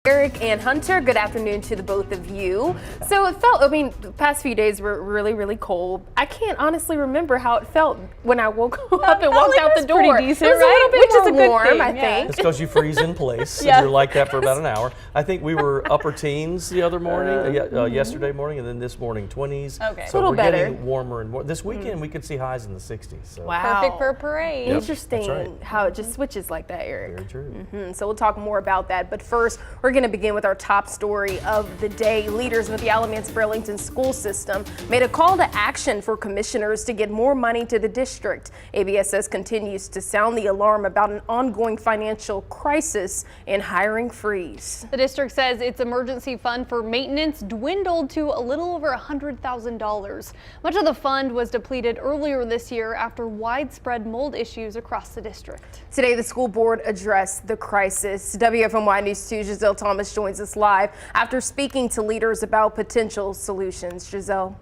Eric and Hunter, good afternoon to the both of you. So it felt, the past few days were really, really cold. I can't honestly remember how it felt when I woke up and walked out the door. Pretty decent, it was right? a little bit more warm, I think. It's because you freeze in place. Yeah. And you're like that for about an hour. I think we were upper teens the other morning, yesterday morning, and then this morning 20s. Okay. So A little we're better. getting warmer and more. This weekend we could see highs in the 60s. So. Wow. Perfect for a parade. Yep. Interesting That's right. how it just switches like that, Eric. Very true. So we'll talk more about that. But first, we're going to begin with our top story of the day. Leaders with the Alamance-Burlington school system made a call to action for commissioners to get more money to the district. ABSS continues to sound the alarm about an ongoing financial crisis and hiring freeze. The district says its emergency fund for maintenance dwindled to a little over $100,000. Much of the fund was depleted earlier this year after widespread mold issues across the district. Today, the school board addressed the crisis. WFMY News 2's Giselle Thomas joins us live after speaking to leaders about potential solutions. Giselle.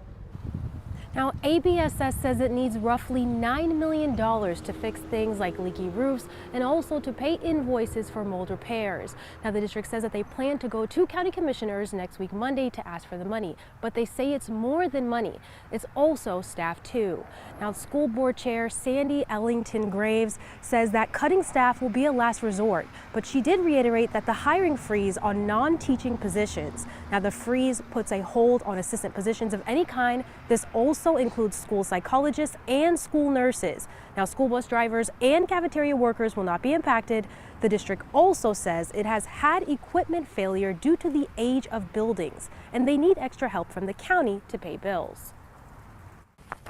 Now, ABSS says it needs roughly $9 million to fix things like leaky roofs and also to pay invoices for mold repairs. Now, the district says that they plan to go to county commissioners next week, Monday, to ask for the money. But they say it's more than money. It's also staff, too. Now, school board chair Sandy Ellington Graves says that cutting staff will be a last resort. But she did reiterate that the hiring freeze on non-teaching positions. Now, the freeze puts a hold on assistant positions of any kind. This also includes school psychologists and school nurses. Now, school bus drivers and cafeteria workers will not be impacted. The district also says it has had equipment failure due to the age of buildings, and they need extra help from the county to pay bills.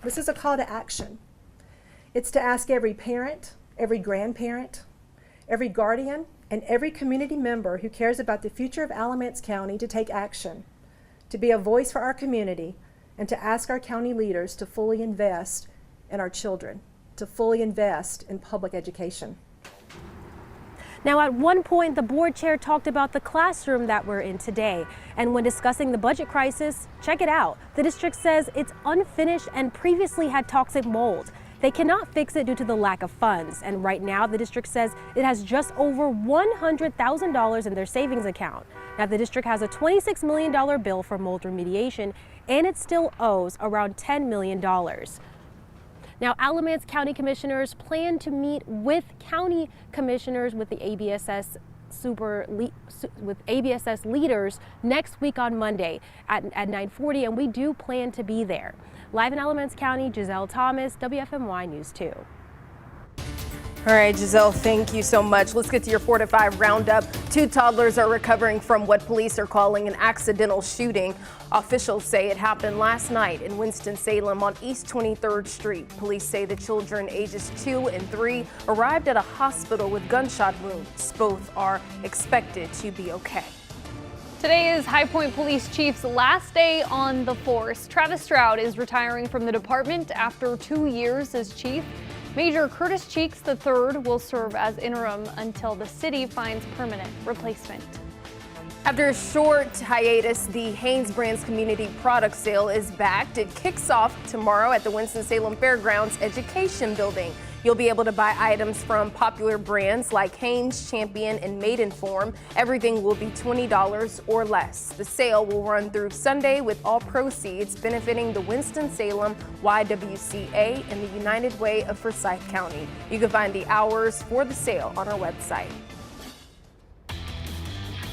This is a call to action. It's to ask every parent, every grandparent, every guardian, and every community member who cares about the future of Alamance County to take action, to be a voice for our community, and to ask our county leaders to fully invest in our children, to fully invest in public education. Now, at one point, the board chair talked about the classroom that we're in today. And when discussing the budget crisis, check it out. The district says it's unfinished and previously had toxic mold. They cannot fix it due to the lack of funds. And right now, the district says it has just over $100,000 in their savings account. Now, the district has a $26 million bill for mold remediation, and it still owes around $10 million. Now, Alamance County Commissioners plan to meet with county commissioners with the ABSS leaders next week on Monday at 9:40, and we do plan to be there. Live in Alamance County, Giselle Thomas, WFMY News 2. All right, Giselle, thank you so much. Let's get to your 4 to 5 roundup. 2 toddlers are recovering from what police are calling an accidental shooting. Officials say it happened last night in Winston-Salem on East 23rd Street. Police say the children ages 2 and 3 arrived at a hospital with gunshot wounds. Both are expected to be okay. Today is High Point Police Chief's last day on the force. Travis Stroud is retiring from the department after 2 years as chief. Major Curtis Cheeks III will serve as interim until the city finds permanent replacement. After a short hiatus, the Hanes Brands Community Product Sale is back. It kicks off tomorrow at the Winston-Salem Fairgrounds Education Building. You'll be able to buy items from popular brands like Hanes, Champion, and Maidenform. Everything will be $20 or less. The sale will run through Sunday with all proceeds benefiting the Winston-Salem YWCA and the United Way of Forsyth County. You can find the hours for the sale on our website.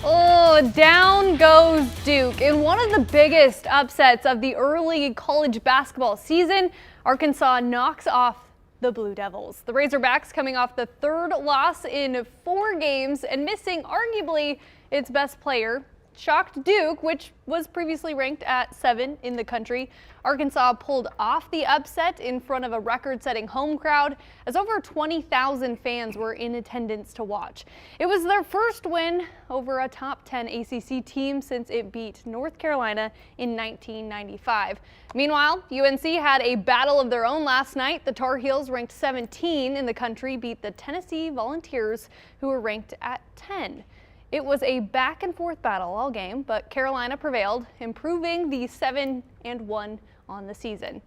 Oh, down goes Duke. In one of the biggest upsets of the early college basketball season, Arkansas knocks off the Blue Devils. The Razorbacks coming off the 3rd loss in 4 games and missing arguably its best player. Shocked Duke, which was previously ranked at 7 in the country. Arkansas pulled off the upset in front of a record-setting home crowd as over 20,000 fans were in attendance to watch. It was their first win over a top 10 ACC team since it beat North Carolina in 1995. Meanwhile, UNC had a battle of their own last night. The Tar Heels, ranked 17 in the country, beat the Tennessee Volunteers, who were ranked at 10. It was a back-and-forth battle all game, but Carolina prevailed, improving the 7-1 on the season.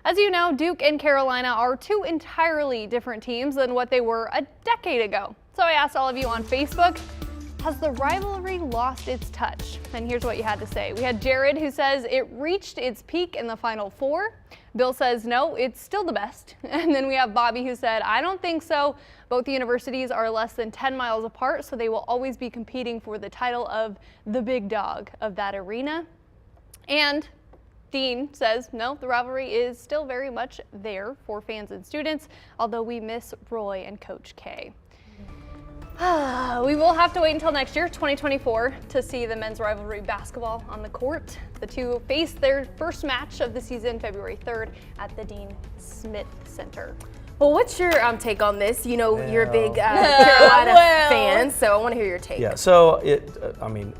As you know, Duke and Carolina are 2 entirely different teams than what they were a decade ago. So I asked all of you on Facebook, Has the rivalry lost its touch? And here's what you had to say. We had Jared, who says it reached its peak in the Final Four. Bill says no, it's still the best. And then we have Bobby, who said, I don't think so. Both universities are less than 10 miles apart, so they will always be competing for the title of the big dog of that arena. And Dean says, no, the rivalry is still very much there for fans and students, although we miss Roy and Coach K. We will have to wait until next year, 2024, to see the men's rivalry basketball on the court. The two face their first match of the season February 3rd at the Dean Smith Center. Well, what's your take on this? You know, you're a big Carolina fan, so I want to hear your take. Yeah, so I mean,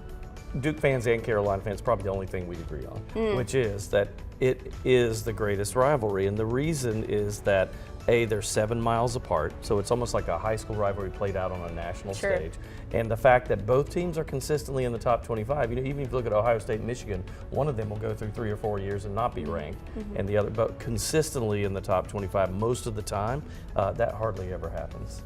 Duke fans and Carolina fans, probably the only thing we agree on, which is that it is the greatest rivalry. And the reason is that they're 7 miles apart, so it's almost like a high school rivalry played out on a national stage. And the fact that both teams are consistently in the top 25, you know, even if you look at Ohio State and Michigan, one of them will go through 3 or 4 years and not be ranked, and the other, but consistently in the top 25 most of the time, that hardly ever happens.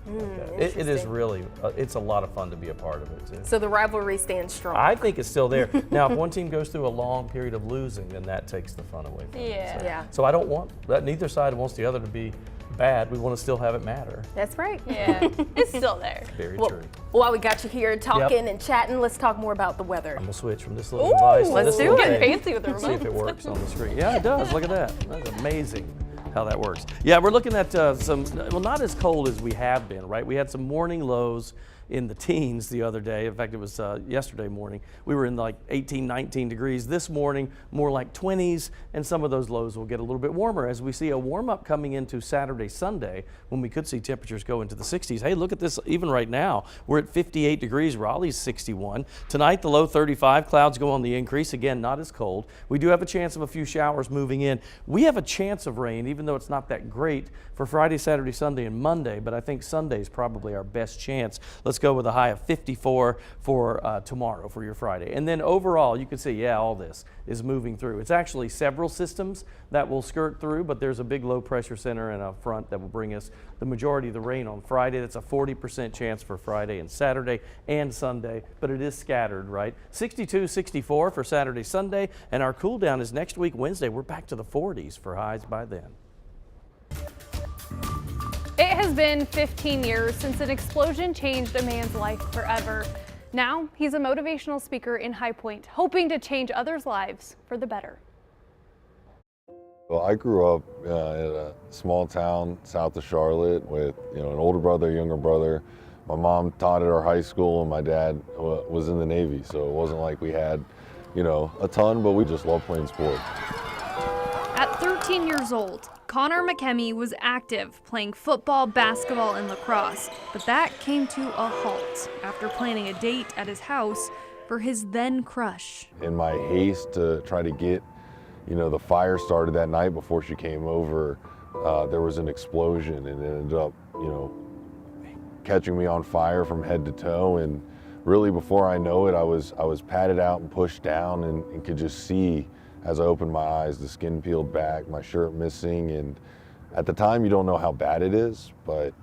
It is really, it's a lot of fun to be a part of it too. So the rivalry stands strong. I think it's still there. Now, if one team goes through a long period of losing, then that takes the fun away from it. So I don't want that. Neither side wants the other to be bad. We want to still have it matter. That's right. Yeah, it's still there. Very true. While we got you here talking and chatting, let's talk more about the weather. I'm gonna switch from this little device to let's this do little it. thing. Getting fancy with the Let's see remote. if it works on the screen. Yeah, it does. Look at that. That's amazing how that works. Yeah, we're looking at some, well, not as cold as we have been, right? We had some morning lows in the teens the other day. In fact, it was yesterday morning. We were in like 18, 19 degrees. This morning, more like 20s, and some of those lows will get a little bit warmer as we see a warm up coming into Saturday, Sunday, when we could see temperatures go into the 60s. Hey, look at this. Even right now, we're at 58 degrees. Raleigh's 61. Tonight, the low 35. Clouds go on the increase. Again, not as cold. We do have a chance of a few showers moving in. We have a chance of rain, even though it's not that great for Friday, Saturday, Sunday, and Monday, but I think Sunday is probably our best chance. Let's go with a high of 54 for tomorrow for your Friday. And then overall, you can see, yeah, all this is moving through. It's actually several systems that will skirt through, but there's a big low pressure center and a front that will bring us the majority of the rain on Friday. That's a 40% chance for Friday and Saturday and Sunday, but it is scattered, right? 62, 64 for Saturday, Sunday, and our cool down is next week, Wednesday. We're back to the 40s for highs by then. It has been 15 years since an explosion changed a man's life forever. Now he's a motivational speaker in High Point, hoping to change others' lives for the better. Well, I grew up in a small town south of Charlotte with, an older brother, younger brother. My mom taught at our high school, and my dad was in the Navy, so it wasn't like we had, a ton, but we just loved playing sports. At 13 years old, Connor McKemmy was active, playing football, basketball, and lacrosse, but that came to a halt after planning a date at his house for his then crush. In my haste to try to get, the fire started that night before she came over, there was an explosion, and it ended up, catching me on fire from head to toe. And really, before I know it, I was patted out and pushed down, and could just see, as I opened my eyes, the skin peeled back, my shirt missing, and at the time you don't know how bad it is, but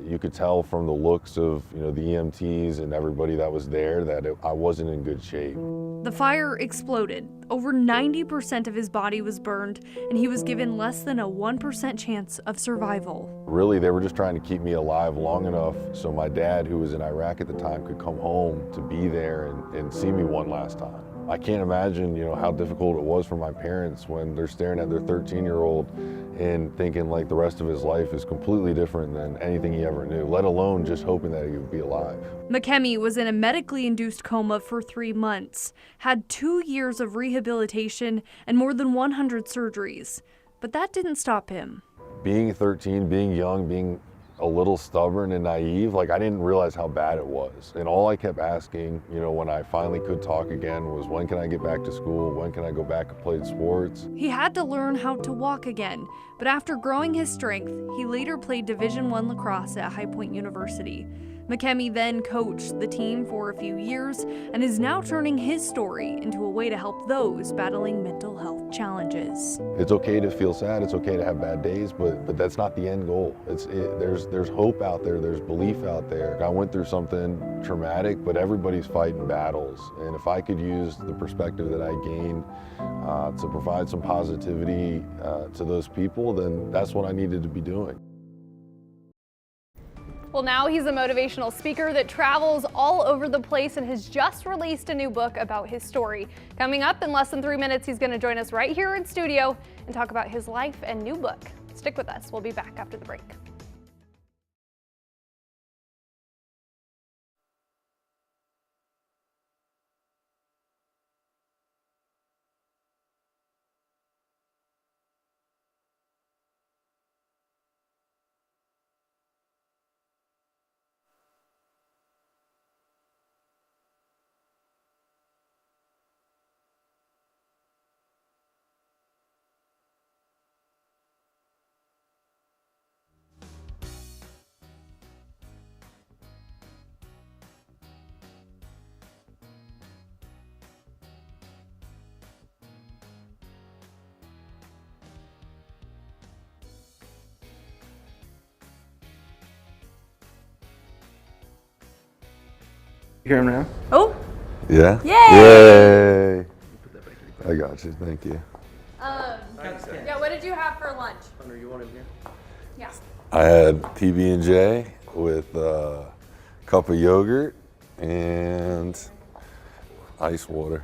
you could tell from the looks of the EMTs and everybody that was there that I wasn't in good shape. The fire exploded. Over 90% of his body was burned, and he was given less than a 1% chance of survival. Really, they were just trying to keep me alive long enough so my dad, who was in Iraq at the time, could come home to be there and see me one last time. I can't imagine, how difficult it was for my parents when they're staring at their 13-year-old and thinking like the rest of his life is completely different than anything he ever knew, let alone just hoping that he would be alive. McKemmy was in a medically induced coma for 3 months, had 2 years of rehabilitation and more than 100 surgeries. But that didn't stop him. Being 13, being young, being a little stubborn and naive, I didn't realize how bad it was. And all I kept asking, when I finally could talk again, was when can I get back to school? When can I go back and play sports? He had to learn how to walk again, but after growing his strength, he later played Division I lacrosse at High Point University. McKemmy then coached the team for a few years and is now turning his story into a way to help those battling mental health challenges. It's okay to feel sad, it's okay to have bad days, but that's not the end goal. There's hope out there, there's belief out there. I went through something traumatic, but everybody's fighting battles. And if I could use the perspective that I gained to provide some positivity to those people, then that's what I needed to be doing. Well, now he's a motivational speaker that travels all over the place and has just released a new book about his story. Coming up in less than 3 minutes, he's going to join us right here in studio and talk about his life and new book. Stick with us. We'll be back after the break. You hear him now? Oh, Yeah? Yay! Yay! I got you, thank you. yeah, what did you have for lunch? Hunter, you want him here? Yeah. I had PB&J with a cup of yogurt and ice water.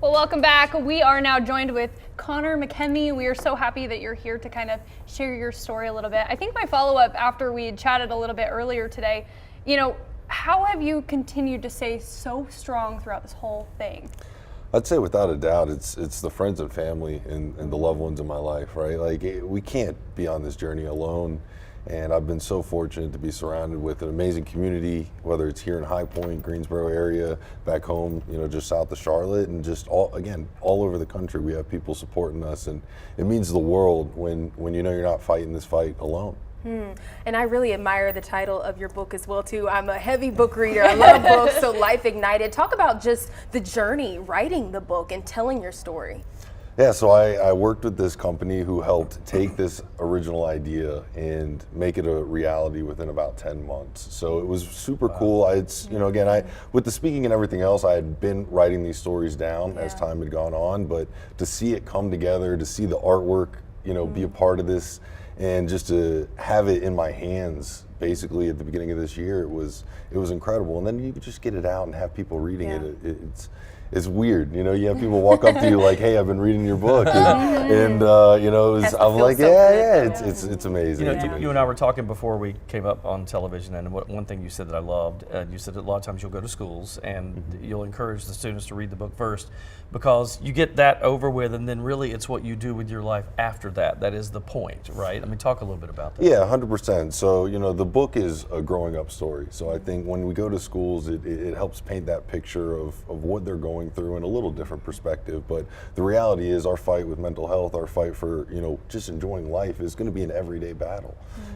Well, welcome back. We are now joined with Connor McKemmy. We are so happy that you're here to kind of share your story a little bit. I think my follow-up after we had chatted a little bit earlier today, how have you continued to stay so strong throughout this whole thing? I'd say without a doubt, it's the friends and family and the loved ones in my life, right? Like we can't be on this journey alone. And I've been so fortunate to be surrounded with an amazing community, whether it's here in High Point, Greensboro area, back home, just south of Charlotte, and just all over the country. We have people supporting us, and it means the world when you know you're not fighting this fight alone. And I really admire the title of your book as well too. I'm a heavy book reader. I love books. So Life Ignited. Talk about just the journey writing the book and telling your story. Yeah, so I worked with this company who helped take this original idea and make it a reality within about 10 months. So it was super cool. With the speaking and everything else, I had been writing these stories down as time had gone on, but to see it come together, to see the artwork, be a part of this, and just to have it in my hands basically at the beginning of this year, it was incredible. And then you could just get it out and have people reading it. It's weird, you have people walk up to you like, "Hey, I've been reading your book," and I'm like, it's amazing. You and I were talking before we came up on television, and one thing you said that I loved, you said that a lot of times you'll go to schools and you'll encourage the students to read the book first, because you get that over with, and then really it's what you do with your life after that. That is the point, right? I mean, talk a little bit about that. Yeah, 100%. So, the book is a growing up story. So I think when we go to schools, it helps paint that picture of what they're going going through in a little different perspective. But the reality is our fight with mental health, our fight for, just enjoying life is going to be an everyday battle.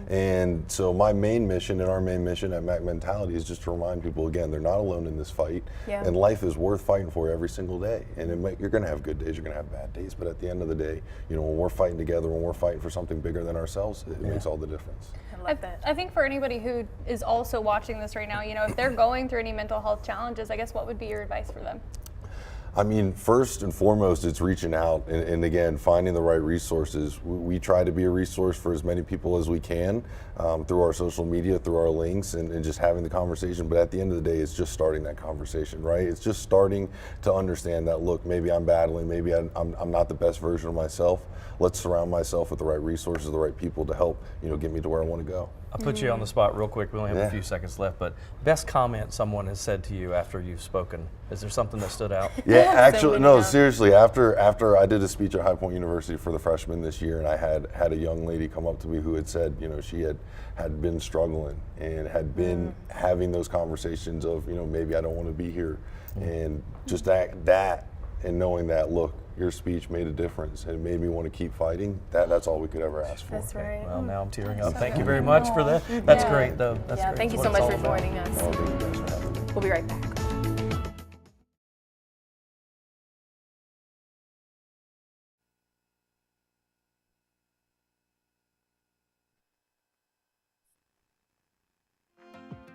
And so my main mission and our main mission at Mac Mentality is just to remind people, again, they're not alone in this fight. Yeah. And life is worth fighting for every single day. And you're going to have good days, you're going to have bad days. But at the end of the day, when we're fighting together, when we're fighting for something bigger than ourselves, it makes all the difference. I think for anybody who is also watching this right now, if they're going through any mental health challenges, I guess what would be your advice for them? I mean, first and foremost, it's reaching out and again, finding the right resources. We try to be a resource for as many people as we can through our social media, through our links, and just having the conversation. But at the end of the day, it's just starting that conversation, right? It's just starting to understand that, look, maybe I'm battling, maybe I'm not the best version of myself. Let's surround myself with the right resources, the right people to help, get me to where I want to go. I'll put you on the spot real quick. We only have a few seconds left, but best comment someone has said to you after you've spoken. Is there something that stood out? Yeah, actually, no, seriously, after I did a speech at High Point University for the freshmen this year, and I had a young lady come up to me who had said, she had been struggling and had been having those conversations of, maybe I don't want to be here. And just that and knowing that, look, your speech made a difference and it made me want to keep fighting. That's all we could ever ask for. That's right. Well, now I'm tearing up. Thank you very much for that. That's great, though. That's great. Thank you That's so what much it's for all joining about. us. Oh, thank you guys for having me. We'll be right back.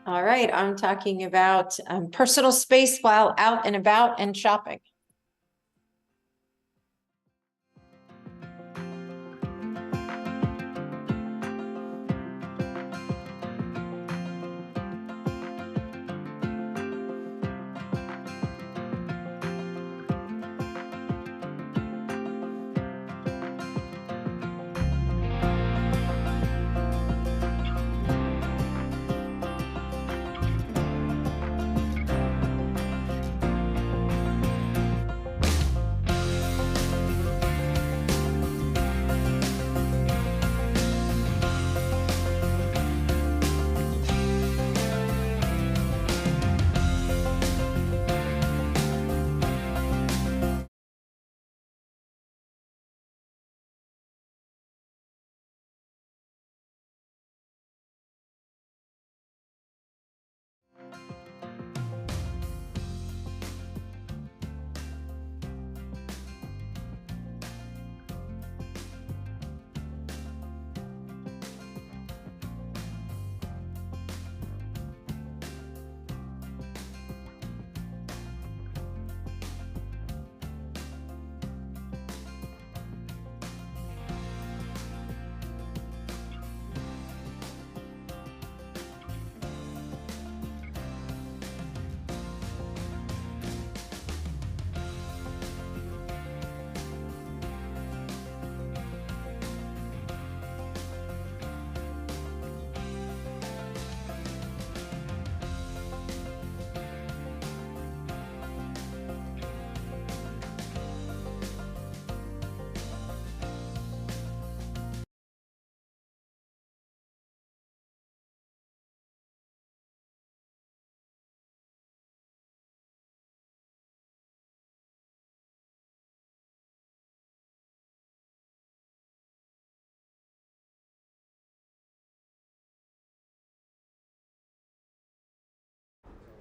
All right, I'm talking about personal space while out and about and shopping.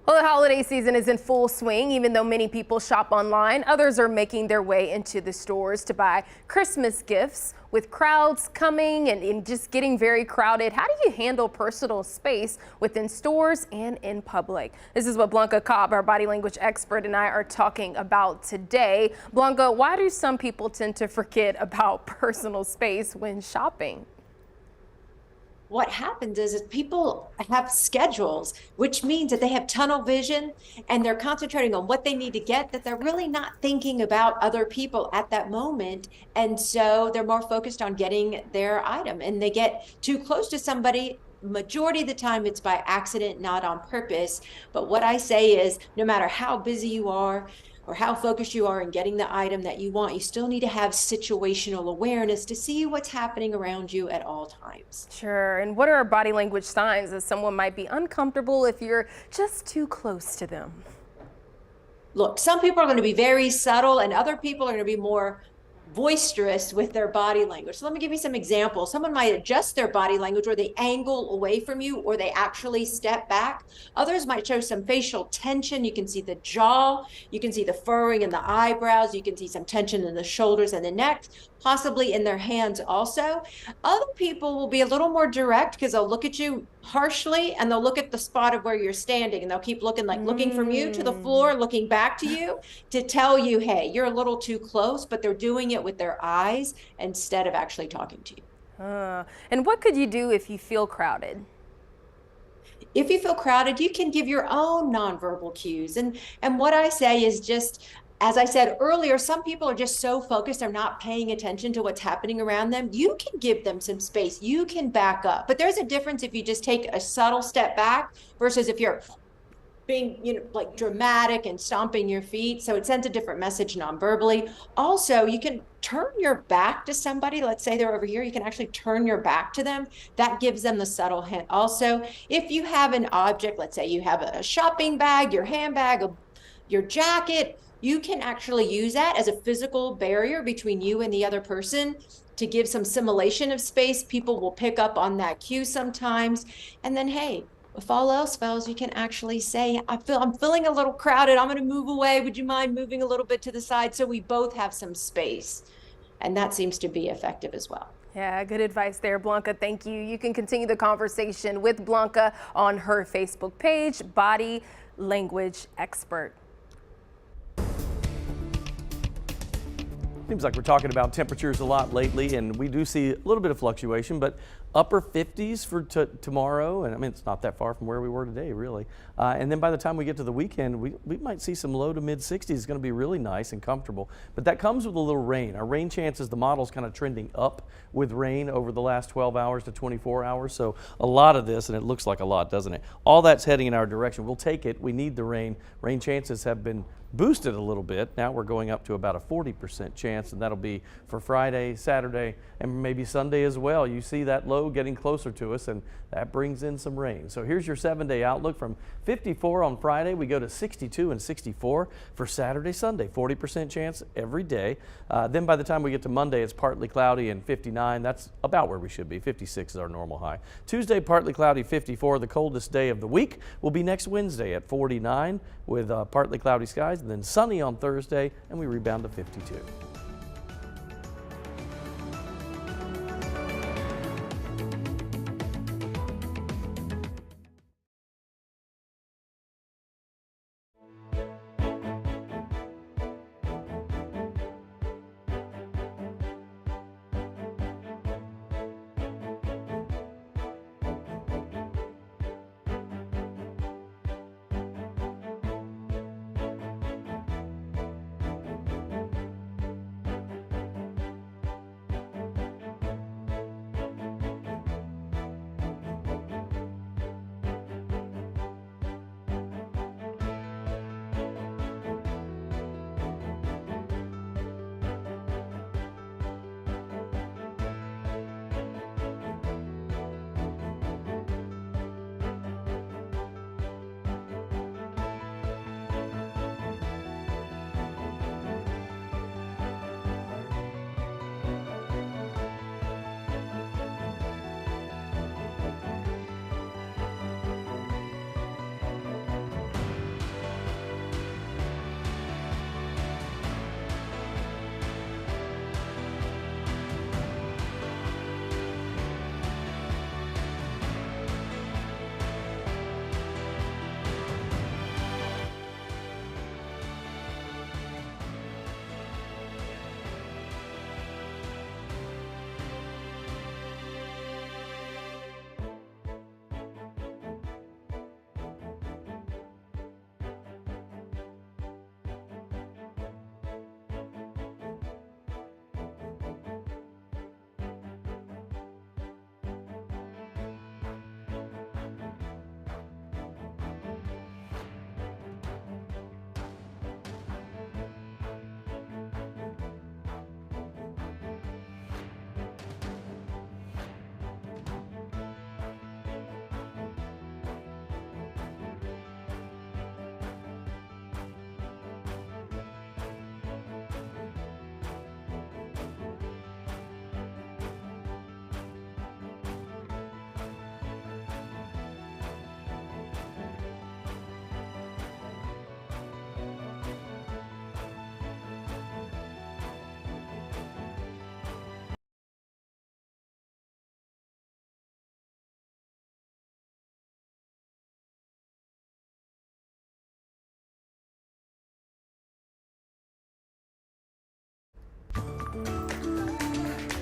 Well, the holiday season is in full swing. Even though many people shop online, others are making their way into the stores to buy Christmas gifts. With crowds coming and just getting very crowded, how do you handle personal space within stores and in public? This is what Blanca Cobb, our body language expert, and I are talking about today. Blanca, why do some people tend to forget about personal space when shopping? What happens is people have schedules, which means that they have tunnel vision and they're concentrating on what they need to get, that they're really not thinking about other people at that moment. And so they're more focused on getting their item, and they get too close to somebody. Majority of the time it's by accident, not on purpose. But what I say is, no matter how busy you are or how focused you are in getting the item that you want, you still need to have situational awareness to see what's happening around you at all times. Sure. And what are body language signs that someone might be uncomfortable if you're just too close to them? look, some people are going to be very subtle and other people are going to be more boisterous with their body language. So let me give you some examples. Someone might adjust their body language or they angle away from you or they actually step back. Others might show some facial tension. You can see the jaw, you can see the furrowing in the eyebrows, you can see some tension in the shoulders and the neck, possibly in their hands also. Other people will be a little more direct because they'll look at you harshly and they'll look at the spot of where you're standing and they'll keep looking, like looking from you to the floor, looking back to you to tell you, hey, you're a little too close, but they're doing it with their eyes instead of actually talking to you. And what could you do if you feel crowded? If you feel crowded, you can give your own nonverbal cues. And what I say is just, as I said earlier, some people are just so focused, they're not paying attention to what's happening around them. You can give them some space. You can back up. But there's a difference if you just take a subtle step back versus if you're being, like dramatic and stomping your feet. So it sends a different message non-verbally. Also, you can turn your back to somebody. Let's say they're over here. You can actually turn your back to them. That gives them the subtle hint. Also, if you have an object, let's say you have a shopping bag, your handbag, your jacket, you can actually use that as a physical barrier between you and the other person to give some simulation of space. People will pick up on that cue sometimes. And then, hey, if all else fails, you can actually say, I'm feeling a little crowded. I'm going to move away. Would you mind moving a little bit to the side so we both have some space? And that seems to be effective as well. Yeah, good advice there, Blanca. Thank you. You can continue the conversation with Blanca on her Facebook page, Body Language Expert. Seems like we're talking about temperatures a lot lately, and we do see a little bit of fluctuation, but upper 50s for tomorrow, and I mean, it's not that far from where we were today, really. And then by the time we get to the weekend, we might see some low to mid 60s. It's going to be really nice and comfortable, but that comes with a little rain. Our rain chances, the model's kind of trending up with rain over the last 12 hours to 24 hours, so a lot of this, and it looks like a lot, doesn't it? All that's heading in our direction. We'll take it. We need the rain. Rain chances have been boosted a little bit. Now we're going up to about a 40% chance, and that'll be for Friday, Saturday, and maybe Sunday as well. You see that low getting closer to us, and that brings in some rain. So here's your 7-day outlook. From 54 on Friday, we go to 62 and 64 for Saturday, Sunday. 40% chance every day. Then by the time we get to Monday, it's partly cloudy and 59. That's about where we should be. 56 is our normal high. Tuesday, partly cloudy, 54. The coldest day of the week will be next Wednesday at 49 with partly cloudy skies, and then sunny on Thursday, and we rebound to 52.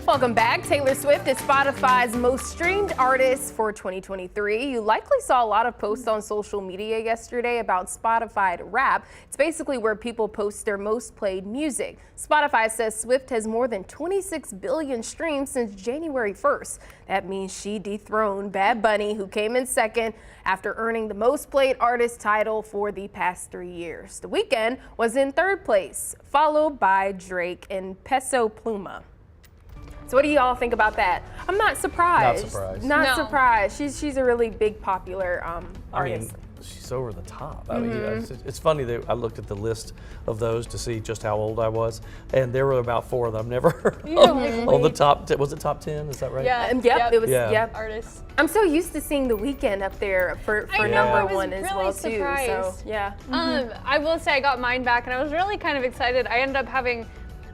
Welcome back. Taylor Swift is Spotify's most streamed artist for 2023. You likely saw a lot of posts on social media yesterday about Spotify Rap. It's basically where people post their most played music. Spotify says Swift has more than 26 billion streams since January 1st. That means she dethroned Bad Bunny, who came in second after earning the most played artist title for the past 3 years. The Weeknd was in third place, followed by Drake and Peso Pluma. So what do you all think about that? I'm not surprised. Not surprised. Not No. surprised. She's a really big popular artist. I mean, she's over the top. I mean, it's funny that I looked at the list of those to see just how old I was, and there were about 4 that I've never heard of on the top. Was it top 10? Is that right? Yeah. Yep, it was. Yeah. Yep. Artists. I'm so used to seeing The Weeknd up there for I know, number I was one as really well too. So surprised. yeah. I will say I got mine back, and I was really kind of excited. I ended up having,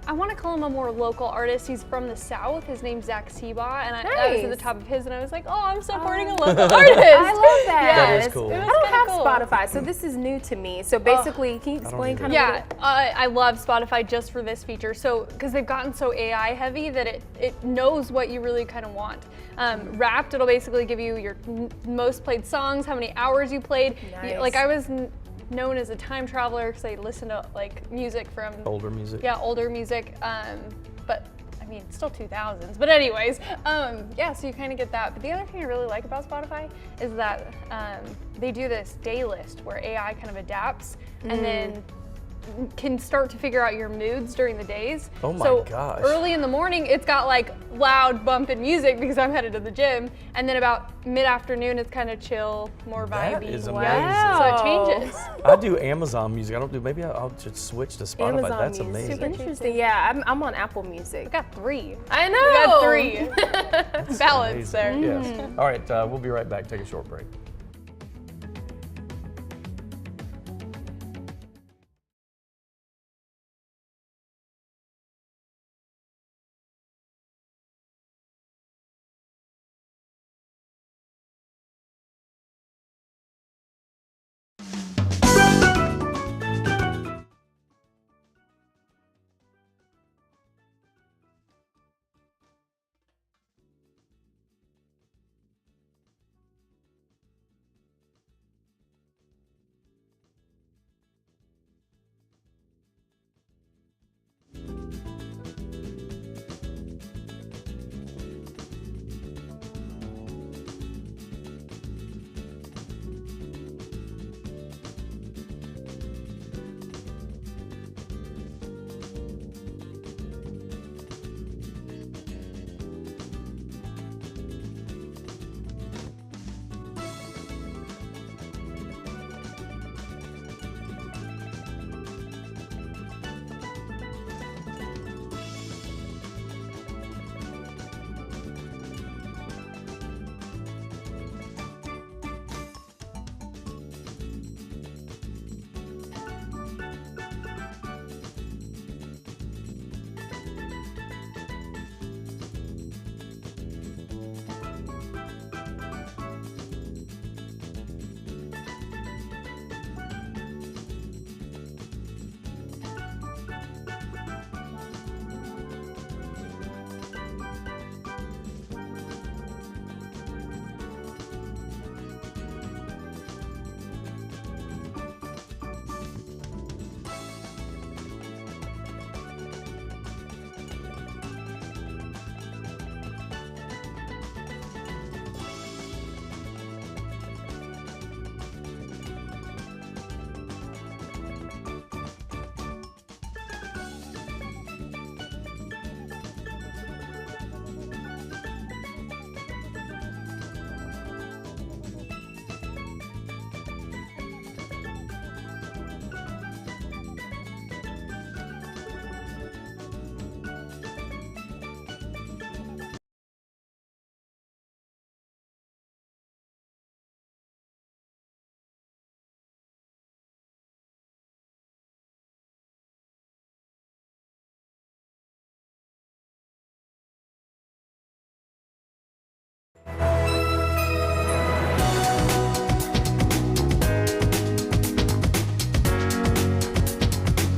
I want to call him a more local artist. He's from the South. His name's Zach Seba, and I was at the Nice. top of his, and I was like, oh, I'm supporting a local artist. I love that. That is cool. It was I don't kinda have cool. Spotify, so this is new to me. So basically, can you explain either. kind of? Yeah, I love Spotify just for this feature. So, because they've gotten so AI heavy that it knows what you really kind of want. Wrapped, it'll basically give you your most played songs, how many hours you played. Nice. Like I was known as a time traveler because I listened to like music from Older music. Yeah, older music. But I mean, it's still 2000s. But anyways, yeah, so you kind of get that. But the other thing I really like about Spotify is that they do this day list where AI kind of adapts and then can start to figure out your moods during the days. Oh my so gosh. early in the morning, it's got like loud bumping music because I'm headed to the gym. And then about mid-afternoon, it's kind of chill, more That vibey. is amazing. Wow. So it changes. I do Amazon music. I don't do. Maybe I'll just switch to Spotify. Amazon That's Music. amazing. Super Interesting. Yeah, I'm on Apple Music. I got 3. I know. I got 3. Balance there. Amazing. Yes. All right. We'll be right back. Take a short break.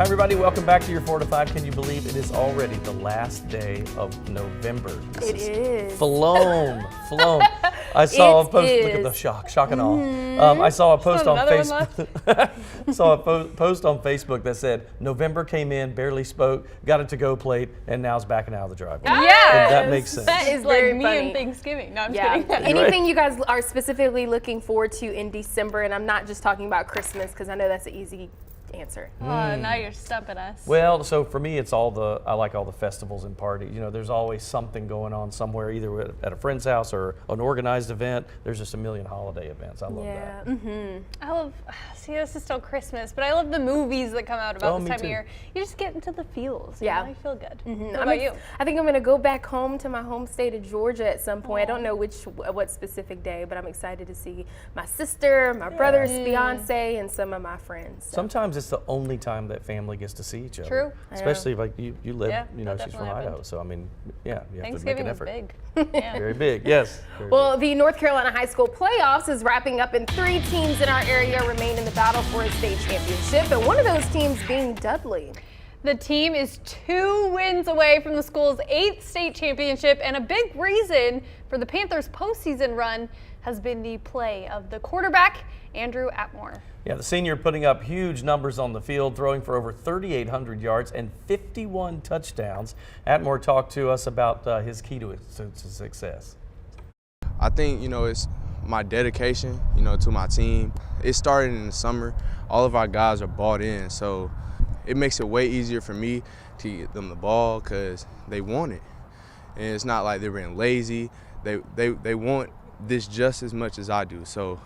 Hi, everybody. Welcome back to your 4 to 5. Can you believe it is already the last day of November? It is. Flown. I saw a post. Is. Look at the shock and awe. I saw a post on Facebook. Saw a post on Facebook that said November came in, barely spoke, got a to-go plate, and now it's backing out of the driveway. Yeah, And that makes sense. That is Very like me funny. and Thanksgiving. No, I'm Yeah. kidding. Anything you guys are specifically looking forward to in December, and I'm not just talking about Christmas because I know that's an easy answer. Now you're stumping us. Well, so for me, it's I like all the festivals and parties. You know, there's always something going on somewhere, either at a friend's house or an organized event. There's just a million holiday events. I love that. I love, see, this is still Christmas, but I love the movies that come out about Oh, this me time too. of year. You just get into the feels. Yeah. You know, you feel good. What I'm about you? I think I'm going to go back home to my home state of Georgia at some point. I don't know what specific day, but I'm excited to see my sister, my brother's fiance, and some of my friends. So. Sometimes it's the only time that family gets to see each other. True. Especially if like you live, Yeah, you know, that she's from definitely Idaho. happened. So I mean, yeah, you have to make Thanksgiving an is effort. big. Yeah. Very big, yes. Very Well, the North Carolina High School Playoffs is wrapping up, and 3 teams in our area remain in the battle for a state championship, and one of those teams being Dudley. The team is 2 wins away from the school's 8th state championship, and a big reason for the Panthers' postseason run has been the play of the quarterback, Andrew Atmore. Yeah, the senior putting up huge numbers on the field, throwing for over 3,800 yards and 51 touchdowns. Atmore talked to us about his key to success. I think, it's my dedication, to my team. It started in the summer. All of our guys are bought in, so it makes it way easier for me to get them the ball because they want it. And it's not like they're being lazy. They want this just as much as I do. So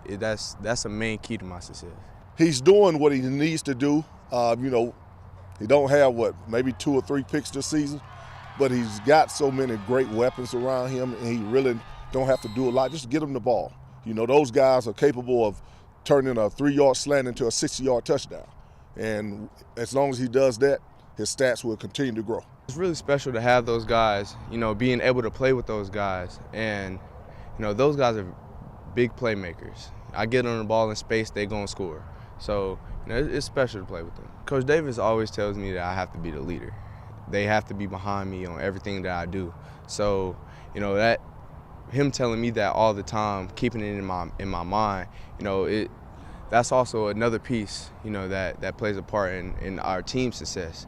that's a main key to my success. He's doing what he needs to do. He don't have maybe 2 or 3 picks this season, but he's got so many great weapons around him, and he really don't have to do a lot. Just get him the ball. Those guys are capable of turning a 3-yard slant into a 60-yard touchdown. And as long as he does that, his stats will continue to grow. It's really special to have those guys, being able to play with those guys. And, those guys are big playmakers. I get on the ball in space, they go and score. So, it's special to play with them. Coach Davis always tells me that I have to be the leader. They have to be behind me on everything that I do. So, that him telling me that all the time, keeping it in my mind, that's also another piece, that plays a part in our team's success.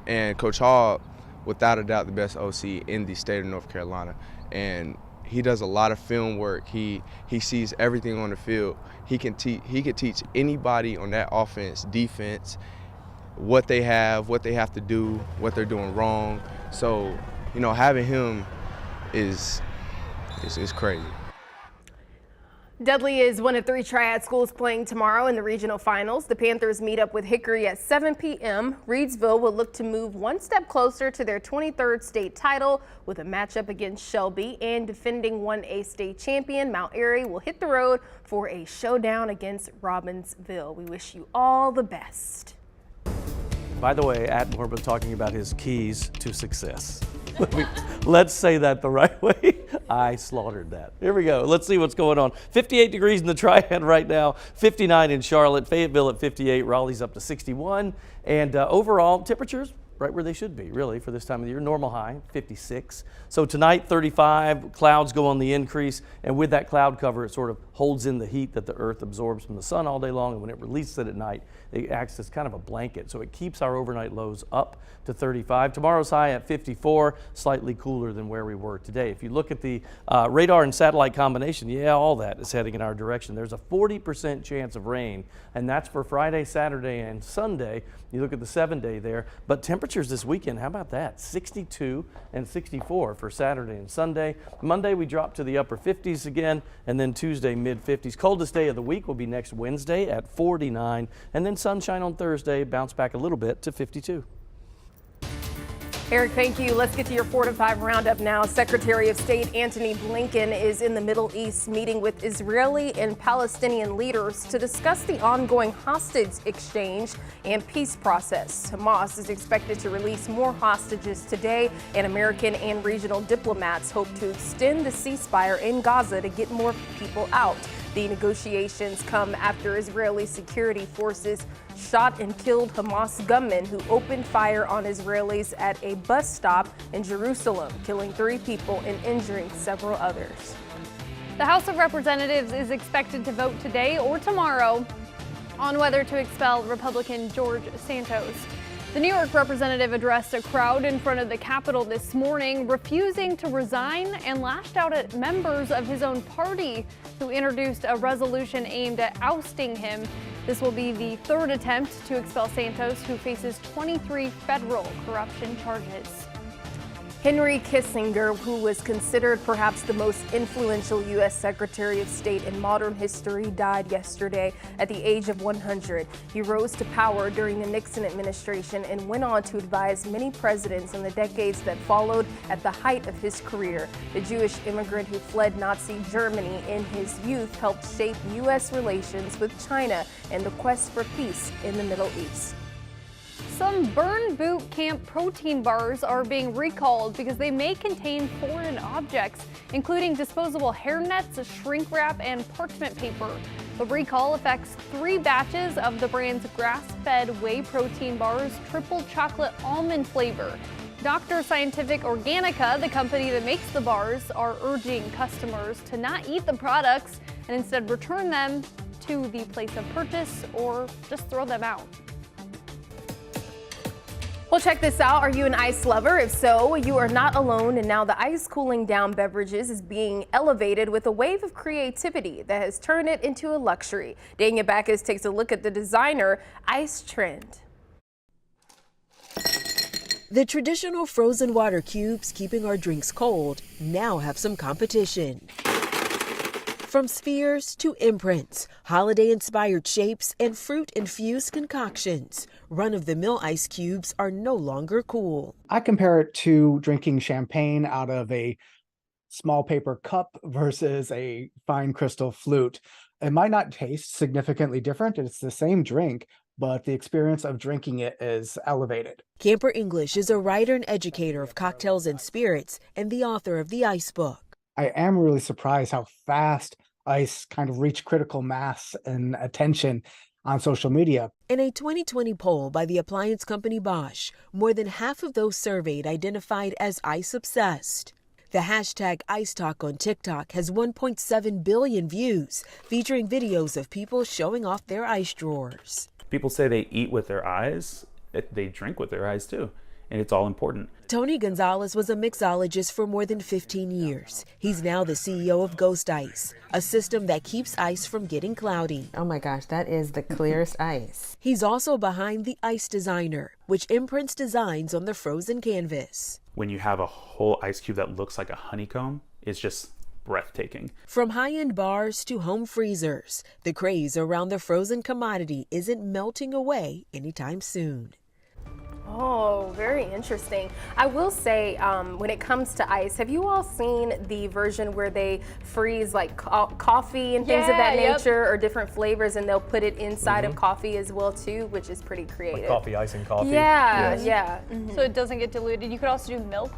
And Coach Hall, without a doubt, the best OC in the state of North Carolina. And he does a lot of film work. He sees everything on the field. He could teach anybody on that offense, defense, what they have to do, what they're doing wrong. So, having him is crazy. Dudley is one of 3 triad schools playing tomorrow in the regional finals. The Panthers meet up with Hickory at 7 p.m. Reedsville will look to move 1 step closer to their 23rd state title with a matchup against Shelby, and defending 1A state champion Mount Airy will hit the road for a showdown against Robbinsville. We wish you all the best. By the way, Atmore was talking about his keys to success. Let's say that the right way. I slaughtered that. Here we go. Let's see what's going on. 58 degrees in the Triad right now, 59 in Charlotte, Fayetteville at 58, Raleigh's up to 61, and overall temperatures right where they should be, really, for this time of the year. Normal high, 56. So tonight, 35, clouds go on the increase, and with that cloud cover, it sort of holds in the heat that the earth absorbs from the sun all day long, and when it releases it at night, it acts as kind of a blanket. So it keeps our overnight lows up to 35. Tomorrow's high at 54, slightly cooler than where we were today. If you look at the radar and satellite combination, yeah, all that is heading in our direction. There's a 40% chance of rain, and that's for Friday, Saturday, and Sunday. You look at the 7-day there, but temperatures this weekend, how about that? 62 and 64 for Saturday and Sunday. Monday, we drop to the upper 50s again, and then Tuesday, mid-50s. Coldest day of the week will be next Wednesday at 49, and then sunshine on Thursday, bounce back a little bit to 52. Eric, thank you. Let's get to your 4 to 5 roundup now. Secretary of State Antony Blinken is in the Middle East meeting with Israeli and Palestinian leaders to discuss the ongoing hostage exchange and peace process. Hamas is expected to release more hostages today, and American and regional diplomats hope to extend the ceasefire in Gaza to get more people out. The negotiations come after Israeli security forces shot and killed Hamas gunmen who opened fire on Israelis at a bus stop in Jerusalem, killing 3 people and injuring several others. The House of Representatives is expected to vote today or tomorrow on whether to expel Republican George Santos. The New York representative addressed a crowd in front of the Capitol this morning, refusing to resign, and lashed out at members of his own party who introduced a resolution aimed at ousting him. This will be the 3rd attempt to expel Santos, who faces 23 federal corruption charges. Henry Kissinger, who was considered perhaps the most influential U.S. Secretary of State in modern history, died yesterday at the age of 100. He rose to power during the Nixon administration and went on to advise many presidents in the decades that followed at the height of his career. The Jewish immigrant who fled Nazi Germany in his youth helped shape U.S. relations with China and the quest for peace in the Middle East. Some burn boot camp protein bars are being recalled because they may contain foreign objects, including disposable hairnets, shrink wrap, and parchment paper. The recall affects 3 batches of the brand's grass-fed whey protein bars, triple chocolate almond flavor. Dr. Scientific Organica, the company that makes the bars, are urging customers to not eat the products and instead return them to the place of purchase or just throw them out. Well, check this out. Are you an ice lover? If so, you are not alone, and now the ice cooling down beverages is being elevated with a wave of creativity that has turned it into a luxury. Dania Backus takes a look at the designer ice trend. The traditional frozen water cubes keeping our drinks cold now have some competition. From spheres to imprints, holiday-inspired shapes, and fruit-infused concoctions, run-of-the-mill ice cubes are no longer cool. I compare it to drinking champagne out of a small paper cup versus a fine crystal flute. It might not taste significantly different. It's the same drink, but the experience of drinking it is elevated. Camper English is a writer and educator of cocktails and spirits and the author of the Ice Book. I am really surprised how fast ice kind of reached critical mass and attention on social media. In a 2020 poll by the appliance company Bosch, more than half of those surveyed identified as ice obsessed. The hashtag Ice Talk on TikTok has 1.7 billion views, featuring videos of people showing off their ice drawers. People say they eat with their eyes, they drink with their eyes too, and it's all important. Tony Gonzalez was a mixologist for more than 15 years. He's now the CEO of Ghost Ice, a system that keeps ice from getting cloudy. Oh my gosh, that is the clearest ice. He's also behind the Ice Designer, which imprints designs on the frozen canvas. When you have a whole ice cube that looks like a honeycomb, it's just breathtaking. From high-end bars to home freezers, the craze around the frozen commodity isn't melting away anytime soon. Oh, very interesting. I will say, when it comes to ice, have you all seen the version where they freeze like coffee and things of that nature, or different flavors, and they'll put it inside of coffee as well too, which is pretty creative. Like coffee, ice, and coffee. Yeah, yes. yeah. So it doesn't get diluted. You could also do milk,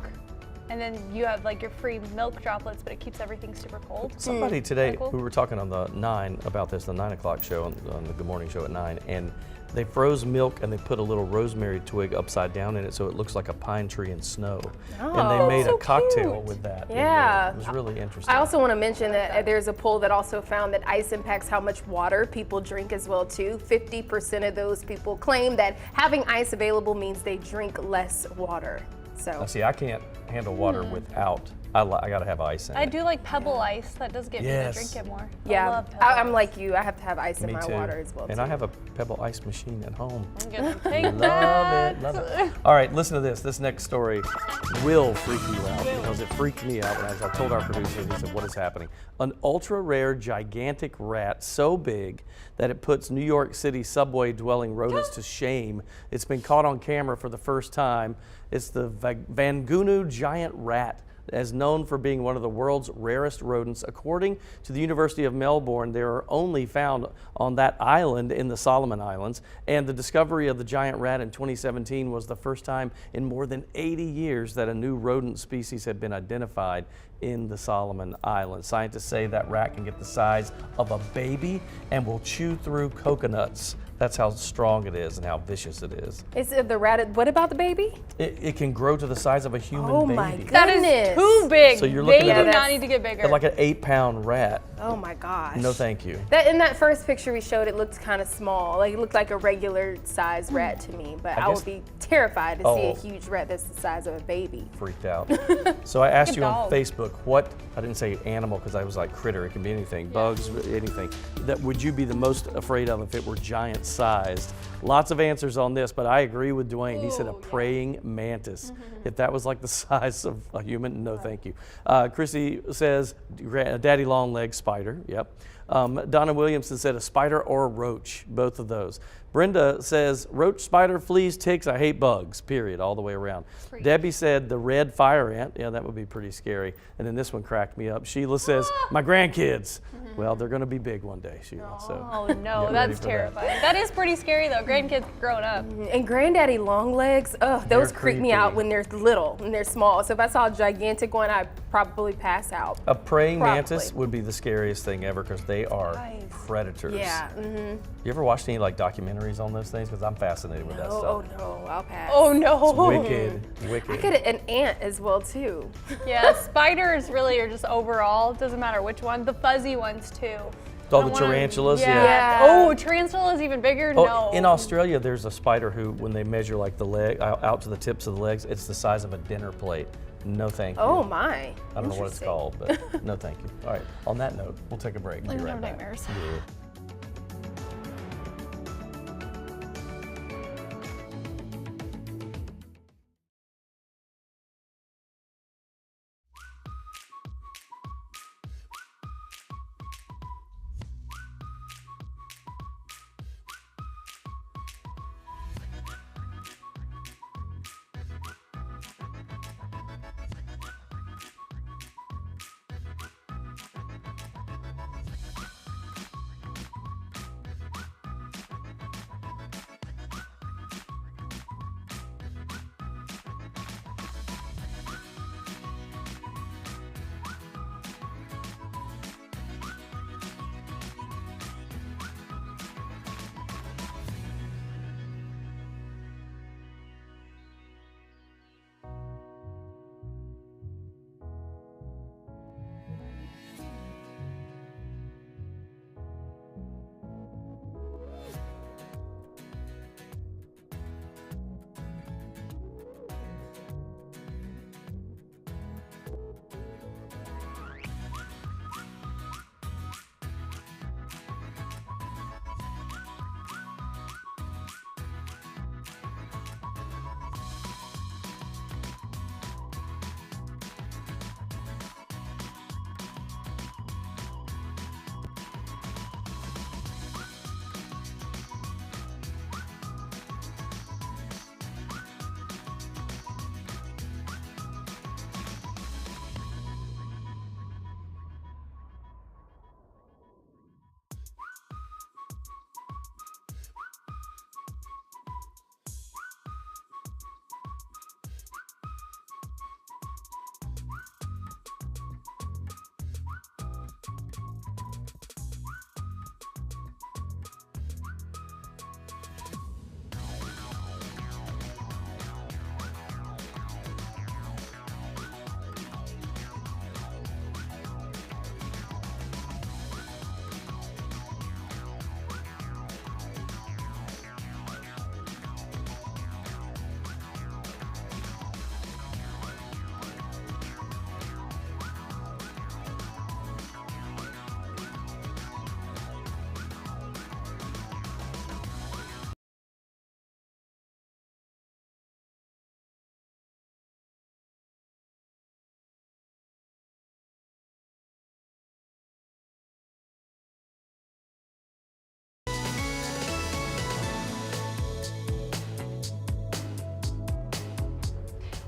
and then you have like your free milk droplets, but it keeps everything super cold. Somebody today, Cool. we were talking on the 9 about this, the 9 o'clock show, on the Good Morning Show at 9, and they froze milk and they put a little rosemary twig upside down in it so it looks like a pine tree in snow. Oh, and they made so a cocktail cute. with that. Yeah. It was really interesting. I also want to mention that there's a poll that also found that ice impacts how much water people drink as well too. 50% of those people claim that having ice available means they drink less water. So Now, see, I can't handle water without. I gotta have ice in it. I do like pebble ice. That does get me to Yes. drink it more. yeah, I love pebble I'm ice. like you. I have to have ice in Me my too. water as well And too. I have a Pebble ice machine at home. I'm gonna take Love that. it, love it. All right, listen to this. This next story will freak you out because it freaked me out. As I told our producer, he said, "What is happening?" An ultra rare, gigantic rat so big that it puts New York City subway dwelling rodents to shame. It's been caught on camera for the first time. It's the Vangunu giant rat is known for being one of the world's rarest rodents. According to the University of Melbourne, they are only found on that island in the Solomon Islands, and the discovery of the giant rat in 2017 was the first time in more than 80 years that a new rodent species had been identified in the Solomon Islands. Scientists say that rat can get the size of a baby and will chew through coconuts. That's how strong it is and how vicious it is. Is it the rat? What about the baby? It can grow to the size of a human baby. Oh my goodness. That is too big. So you're They looking at do not need to get bigger. like an 8-pound rat. Oh my gosh. No, thank you. That in that first picture we showed, it looked kind of small. Like it looked like a regular size rat to me, but I would be terrified to see a huge rat that's the size of a baby. Freaked out. So I asked Like a you on dog. Facebook, what, I didn't say animal because I was like critter, it can be anything, bugs, anything, that would you be the most afraid of if it were giant sized? Lots of answers on this, but I agree with Dwayne. He said a praying mantis. If that was like the size of a human, no thank you. Chrissy says daddy long leg spider, yep. Donna Williamson said a spider or a roach, both of those. Brenda says roach, spider, fleas, ticks, I hate bugs, period, all the way around. Debbie said the red fire ant, yeah, that would be pretty scary. And then this one cracked me up. Sheila says my grandkids. Well, they're gonna be big one day, Sheila. So Oh no, that's terrifying. That is pretty scary though, grandkids growing up. And granddaddy long legs, those They're creep me creepy. out when they're little and they're small. So if I saw a gigantic one, I'd probably pass out. a praying Probably. mantis would be the scariest thing ever because they are predators. Yeah. You ever watched any like documentaries on those things? Because I'm fascinated with that stuff. Oh no, I'll pass. Oh no. Wicked, wicked. I could an ant as well too. Yeah, spiders really are just overall, it doesn't matter which one. The fuzzy ones too. All I the don't wanna- tarantulas, Yeah. Oh, tarantula's even bigger? Oh, No. in Australia, there's a spider who, when they measure like the leg out to the tips of the legs, it's the size of a dinner plate. No, thank you. Oh my. I don't know what it's called, but no, thank you. All right. On that note, we'll take a break. I Be don't right have back. nightmares. Yeah.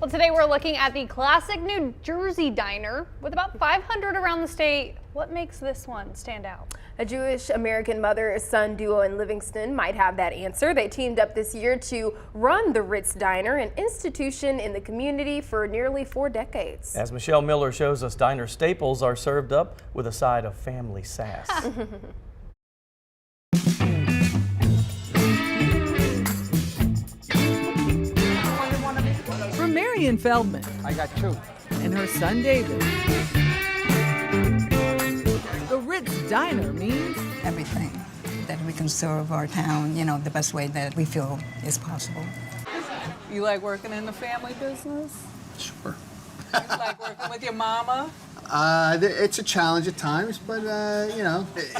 Well, today we're looking at the classic New Jersey diner with about 500 around the state. What makes this one stand out? A Jewish-American mother-son duo in Livingston might have that answer. They teamed up this year to run the Ritz Diner, an institution in the community for nearly 4 decades. As Michelle Miller shows us, diner staples are served up with a side of family sass. From Marion Feldman. I got 2. And her son David. The Ritz Diner means everything that we can serve our town, the best way that we feel is possible. You like working in the family business? Sure. You like working with your mama? It's a challenge at times, but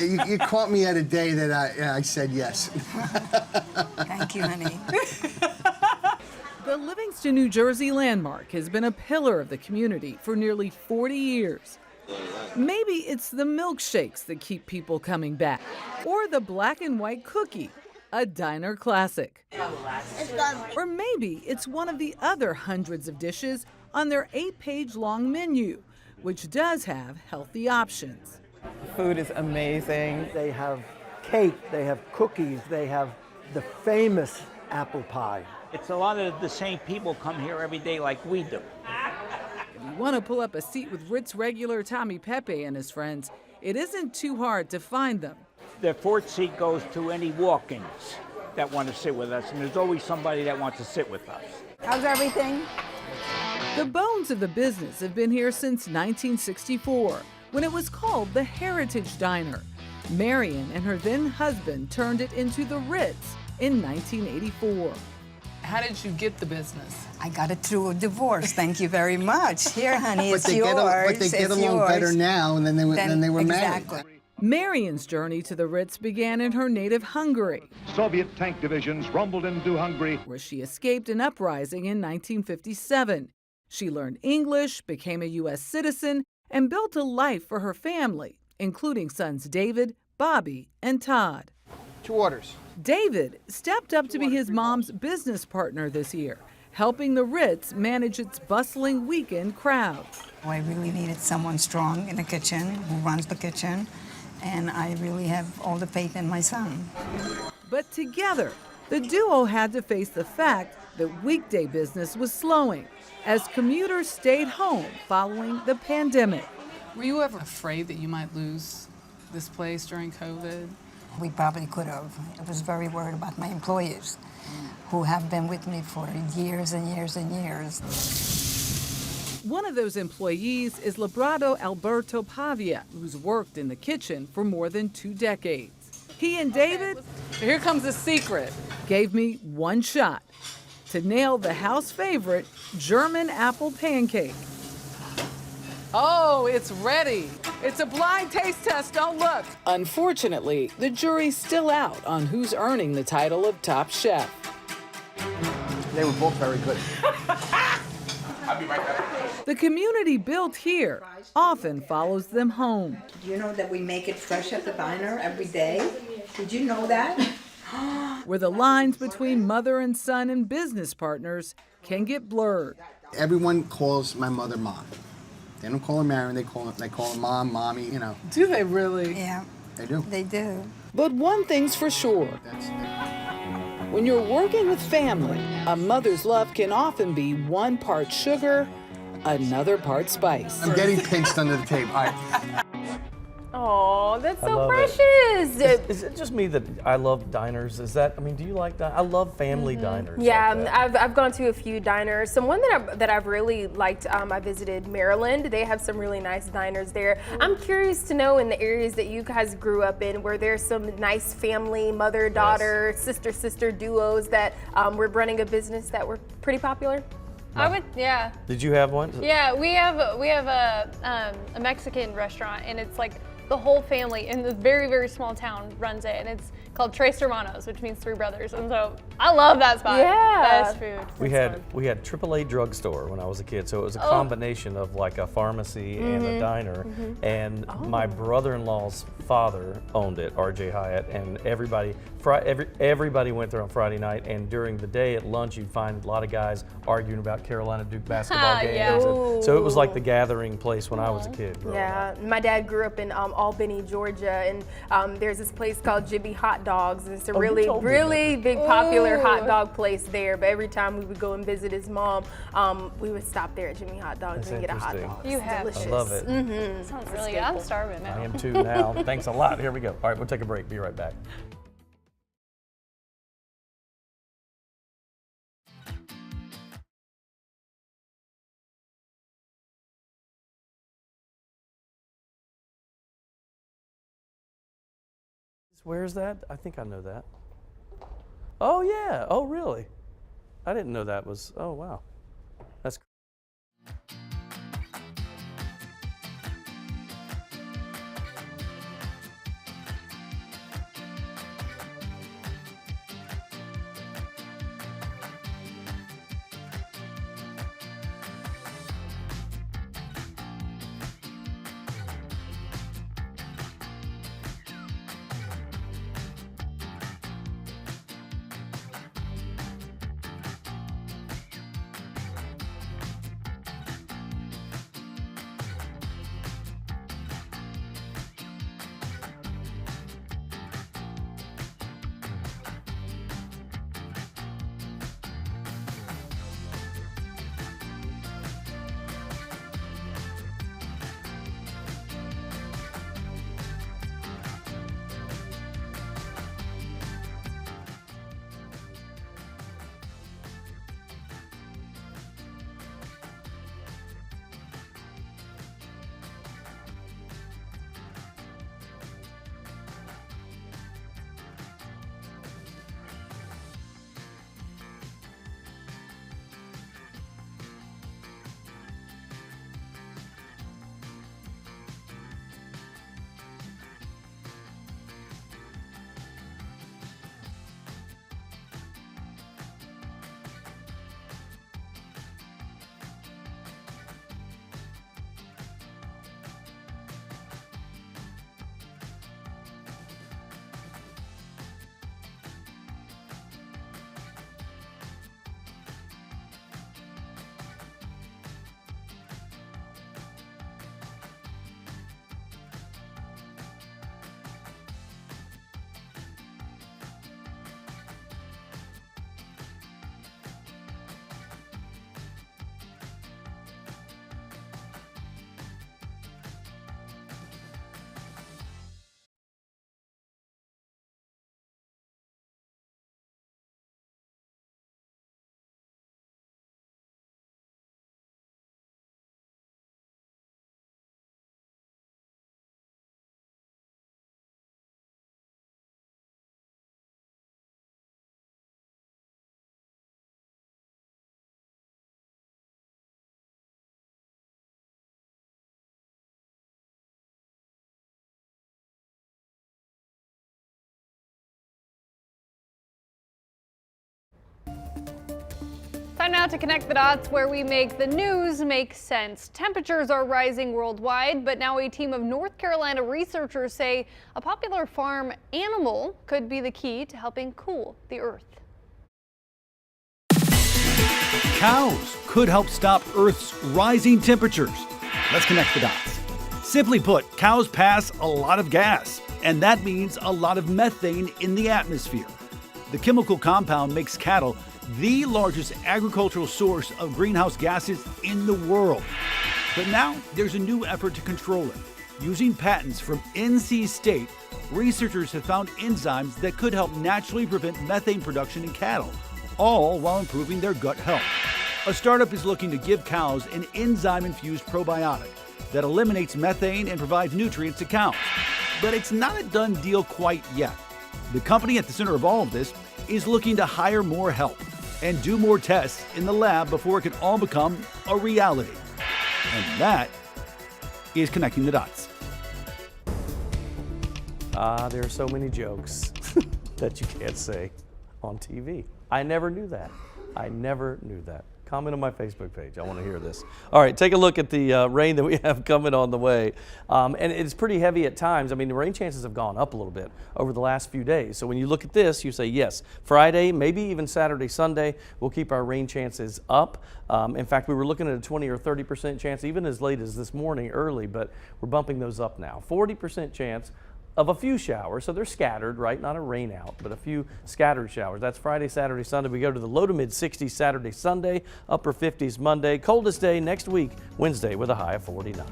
you caught me at a day that I said yes. Thank you, honey. The Livingston, New Jersey landmark has been a pillar of the community for nearly 40 years. Maybe it's the milkshakes that keep people coming back, or the black and white cookie, a diner classic. Or maybe it's one of the other hundreds of dishes on their 8-page long menu, which does have healthy options. Food is amazing. They have cake, they have cookies, they have the famous apple pie. It's a lot of the same people come here every day like we do. If you want to pull up a seat with Ritz regular Tommy Pepe and his friends, it isn't too hard to find them. The 4th seat goes to any walk-ins that want to sit with us, and there's always somebody that wants to sit with us. How's everything? The bones of the business have been here since 1964, when it was called the Heritage Diner. Marion and her then husband turned it into the Ritz in 1984. How did you get the business? I got it through a divorce. Thank you very much. Here, honey, it's yours. But they get along better now than they were exactly. married. Marion's journey to the Ritz began in her native Hungary. Soviet tank divisions rumbled into Hungary, where she escaped an uprising in 1957. She learned English, became a U.S. citizen, and built a life for her family, including sons David, Bobby, and Todd. 2 orders. David stepped up to be his mom's business partner this year, helping the Ritz manage its bustling weekend crowd. I really needed someone strong in the kitchen, who runs the kitchen, and I really have all the faith in my son. But together, the duo had to face the fact that weekday business was slowing as commuters stayed home following the pandemic. Were you ever afraid that you might lose this place during COVID? We probably could have. I was very worried about my employees who have been with me for years and years and years. One of those employees is Librado Alberto Pavia, who's worked in the kitchen for more than 2 decades. He and David, here comes the secret, gave me one shot to nail the house favorite German apple pancake. Oh, it's ready. It's a blind taste test, don't look. Unfortunately, the jury's still out on who's earning the title of top chef. They were both very good. I'll be right back. The community built here often follows them home. Do you know that we make it fresh at the diner every day? Did you know that? Where the lines between mother and son and business partners can get blurred. Everyone calls my mother Mom. They don't call her Marion, they call her Mom, Mommy, Do they really? Yeah. They do. They do. But one thing's for sure. When you're working with family, a mother's love can often be 1 part sugar, another part spice. I'm getting pinched under the table. All right. Oh, that's so precious. Is it just me that I love diners? Is that, do you like that? I love family diners. Yeah, like I've gone to a few diners. Some one that I've really liked, I visited Maryland. They have some really nice diners there. I'm curious to know, in the areas that you guys grew up in, were there some nice family, mother-daughter, sister-sister duos that were running a business that were pretty popular? I would, yeah. Did you have one? Yeah, we have a Mexican restaurant, and it's like the whole family in this very, very small town runs it, and it's called Tres Hermanos, which means 3 brothers. And so I love that spot. Yeah. Best food. We had AAA drugstore when I was a kid, so it was a combination of like a pharmacy and a diner. And my brother-in-law's father owned it, R.J. Hyatt, and everybody went there on Friday night. And during the day at lunch, you'd find a lot of guys arguing about Carolina Duke basketball games. Yeah. And so it was like the gathering place when I was a kid. Yeah, my dad grew up in Albany, Georgia, and there's this place called Jimmy Hot Dogs. It's a really big popular hot dog place there. But every time we would go and visit his mom, we would stop there at Jimmy Hot Dogs and get a hot dog. You have delicious. I love it. Sounds really good. I'm starving now. I am too now. Thanks a lot. Here we go. All right, we'll take a break. Be right back. Where is that? I think I know that. Oh, yeah. Oh, really? I didn't know that was. Oh, wow. That's. Time now to connect the dots where we make the news make sense. Temperatures are rising worldwide, but now a team of North Carolina researchers say a popular farm animal could be the key to helping cool the earth. Cows could help stop Earth's rising temperatures. Let's connect the dots. Simply put, cows pass a lot of gas, and that means a lot of methane in the atmosphere. The chemical compound makes cattle the largest agricultural source of greenhouse gases in the world. But now there's a new effort to control it. Using patents from NC State, researchers have found enzymes that could help naturally prevent methane production in cattle, all while improving their gut health. A startup is looking to give cows an enzyme-infused probiotic that eliminates methane and provides nutrients to cows. But it's not a done deal quite yet. The company at the center of all of this is looking to hire more help and do more tests in the lab before it can all become a reality. And that is connecting the dots. There are so many jokes. that you can't say on TV. I never knew that. I never knew that. Comment on my Facebook page. I want to hear this. All right, take a look at the rain that we have coming on the way. And it's pretty heavy at times. I mean, the rain chances have gone up a little bit over the last few days. So when you look at this, you say, yes, Friday, maybe even Saturday, Sunday, we'll keep our rain chances up. In fact, we were looking at a 20 or 30% chance even as late as this morning early, but we're bumping those up now. 40% chance of a few showers, so they're scattered, right? Not a rain out, but a few scattered showers. That's Friday, Saturday, Sunday. We go to the low to mid 60s Saturday, Sunday, upper 50s Monday. Coldest day next week, Wednesday, with a high of 49.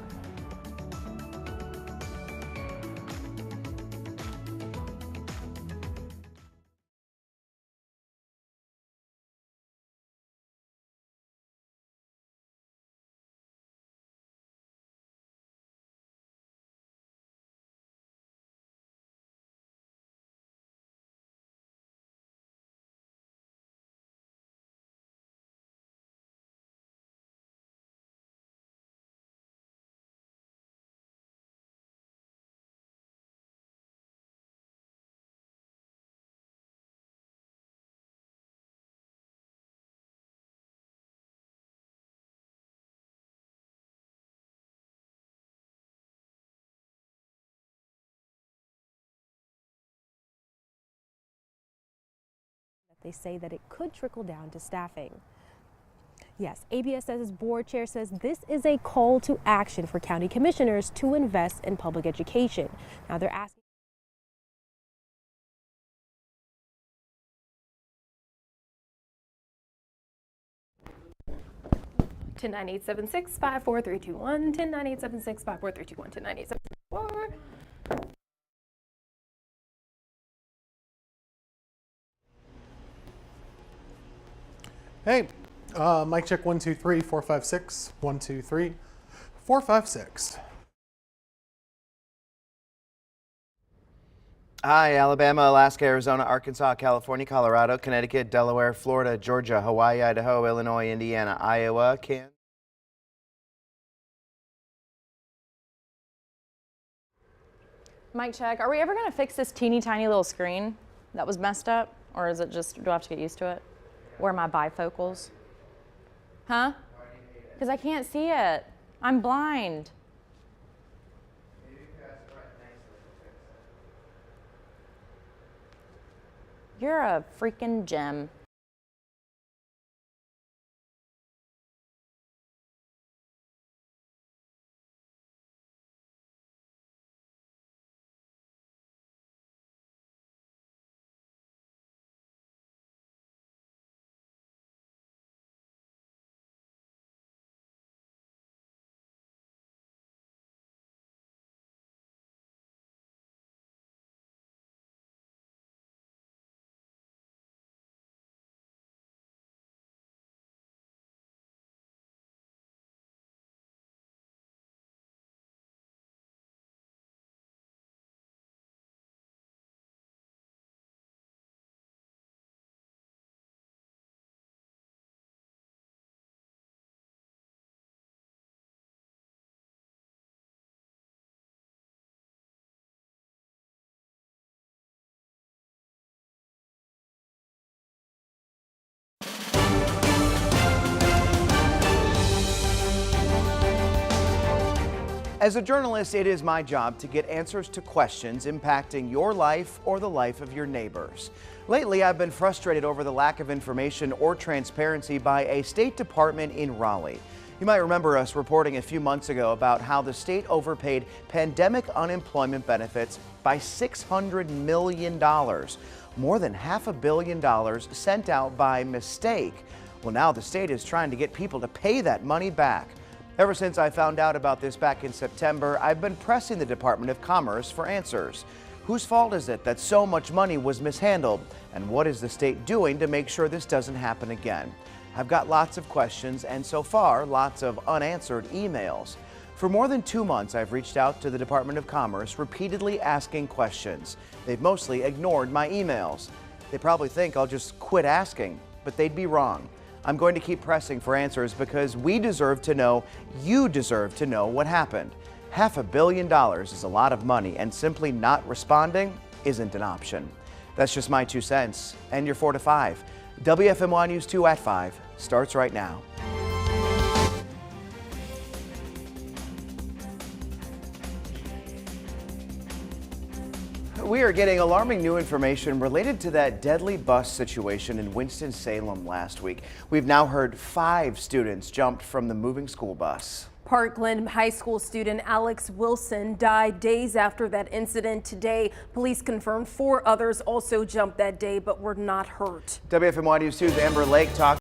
They say that it could trickle down to staffing. Yes, ABSS's board chair says this is a call to action for county commissioners to invest in public education. Now they're asking. To 9876-54321, 109-876-54321, 109-874. Hey, mic check 1 2 3 4 5 6 1 2 3 4 5 6. Hi, Alabama, Alaska, Arizona, Arkansas, California, Colorado, Connecticut, Delaware, Florida, Georgia, Hawaii, Idaho, Illinois, Indiana, Iowa, Kansas. Mic check. Are we ever going to fix this teeny tiny little screen that was messed up? Or is it just, do I have to get used to it? Where are my bifocals? Huh? Because I can't see it. I'm blind. You're a freaking gem. As a journalist, it is my job to get answers to questions impacting your life or the life of your neighbors. Lately, I've been frustrated over the lack of information or transparency by a State Department in Raleigh. You might remember us reporting a few months ago about how the state overpaid pandemic unemployment benefits by $600 million, more than $500 million sent out by mistake. Well, now the state is trying to get people to pay that money back. Ever since I found out about this back in September, I've been pressing the Department of Commerce for answers. Whose fault is it that so much money was mishandled? And what is the state doing to make sure this doesn't happen again? I've got lots of questions and so far lots of unanswered emails. For more than 2 months, I've reached out to the Department of Commerce repeatedly asking questions. They've mostly ignored my emails. They probably think I'll just quit asking, but they'd be wrong. I'm going to keep pressing for answers because we deserve to know, you deserve to know what happened. $500 million is a lot of money and simply not responding isn't an option. That's just my 2 cents. And your 4 to 5. WFMY News 2 at 5 starts right now. We are getting alarming new information related to that deadly bus situation in Winston-Salem last week. We've now heard 5 students jumped from the moving school bus. Park Glen High School student Alex Wilson died days after that incident. Today, police confirmed 4 others also jumped that day but were not hurt. WFMY News 2's Amber Lake talked